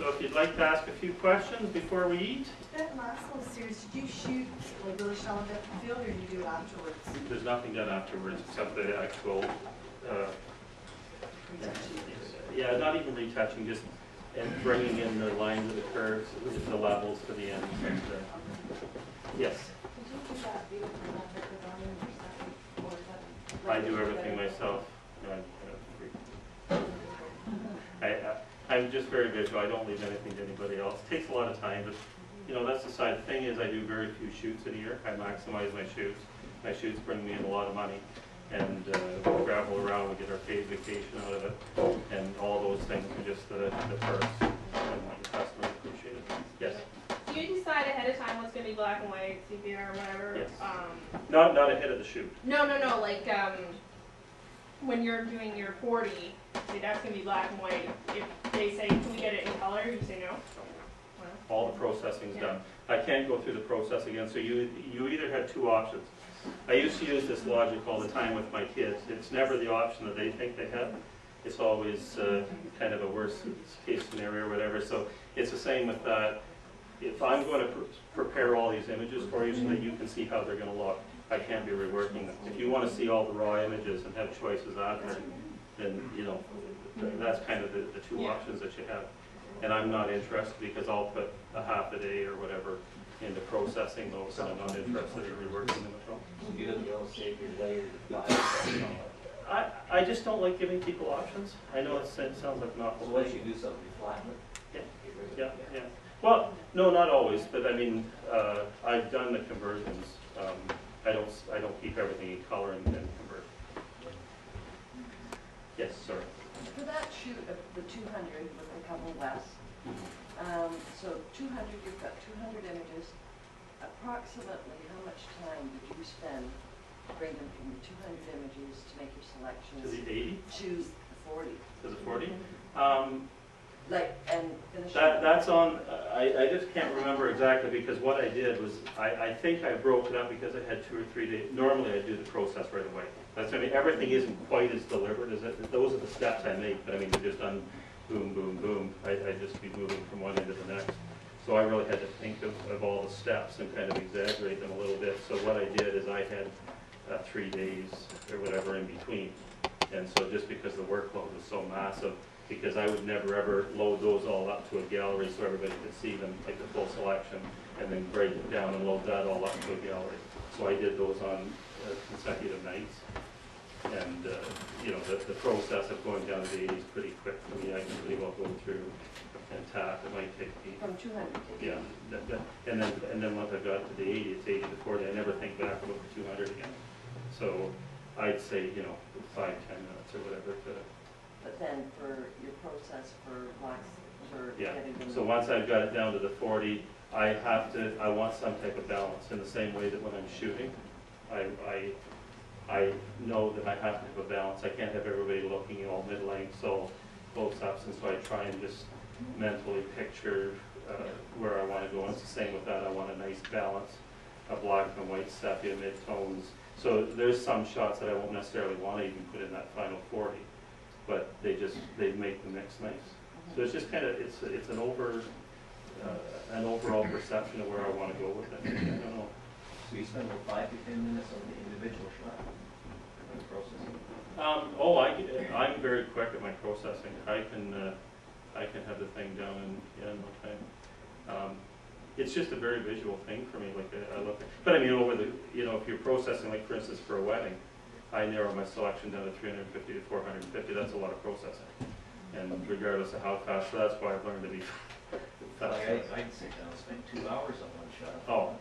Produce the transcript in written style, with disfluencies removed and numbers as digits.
So if you'd like to ask a few questions before we eat. That last little series, did you shoot like really shell and depth of field, or did you do it afterwards? There's nothing done afterwards except the actual, yeah, not even retouching, just and bringing in the lines of the curves, the levels to the end. And, yes. Did you do that beautiful design or is that? I do everything myself. I'm just very visual. I don't leave anything to anybody else. It takes a lot of time, but you know, that's the side. The thing is, I do very few shoots in a year. I maximize my shoots. My shoots bring me in a lot of money, and we travel around. We get our paid vacation out of it, and all those things are just the perks, and the customers appreciate it. Yes. Do you decide ahead of time what's going to be black and white, sepia, or whatever? Yes. Not ahead of the shoot. No. Like when you're doing your 40, say that's going to be black and white. If they say, can we get it in color? You say no. Well, all the processing's done. I can't go through the process again. So you either had two options. I used to use this logic all the time with my kids. It's never the option that they think they have. It's always kind of a worst case scenario or whatever. So it's the same with that. If I'm going to prepare all these images for you so that you can see how they're going to look, I can't be reworking them. If you want to see all the raw images and have choices after, then you know that's kind of the two options that you have. And I'm not interested because I'll put a half a day or whatever into processing those, and I'm not interested in reworking them at all. You don't save your layer. I just don't like giving people options. I know it sounds like not. So once you do something, you flatten it. Yeah. Well, no, not always, but I mean, I've done the conversions. I don't keep everything in color and convert. Yes, sir. For that shoot of the 200 with a couple less, so 200, you've got 200 images. Approximately how much time did you spend to bring them from the 200 images to make your selections? To the 80? To the 40. To the 40? And finish that's on, I just can't remember exactly because what I did was, I think I broke it up because I had 2 or 3 days. Normally I do the process right away. That's, I mean, everything isn't quite as deliberate as it. Those are the steps I make, but I mean, they're just done boom, boom, boom. I'd just be moving from one end to the next. So I really had to think of all the steps and kind of exaggerate them a little bit. So what I did is I had 3 days or whatever in between. And so just because the workload was so massive, because I would never ever load those all up to a gallery so everybody could see them, take the full selection, and then break it down and load that all up to a gallery. So I did those on consecutive nights. And you know, the process of going down to the 80 is pretty quick for me. I can pretty well go through and tap. It might take me. from 200 to 80. Yeah, and then once I got to the 80, it's 80 to 40. I never think back about the 200 again. So I'd say, you know, 5-10 minutes or whatever to. But then for your process for blacks, for getting them. So once I've got it down to the 40, I want some type of balance in the same way that when I'm shooting, I know that I have to have a balance. I can't have everybody looking all mid-length, so close-ups, and so I try and just mentally picture where I want to go. And it's the same with that. I want a nice balance of black and white, sepia, mid-tones. So there's some shots that I won't necessarily want to even put in that final 40, but they make the mix nice. So it's just kind of it's an overall perception of where I want to go with it. I don't know. So you spend about 5 to 10 minutes on the individual shot in the processing? I'm very quick at my processing. I can have the thing done in no time. It's just a very visual thing for me. Like I look at, but I mean, over the if you're processing, like for instance, for a wedding, I narrow my selection down to 350 to 450. That's a lot of processing, and regardless of how fast. So that's why I've learned to be fast. I'd sit down and spend 2 hours on one shot. Oh.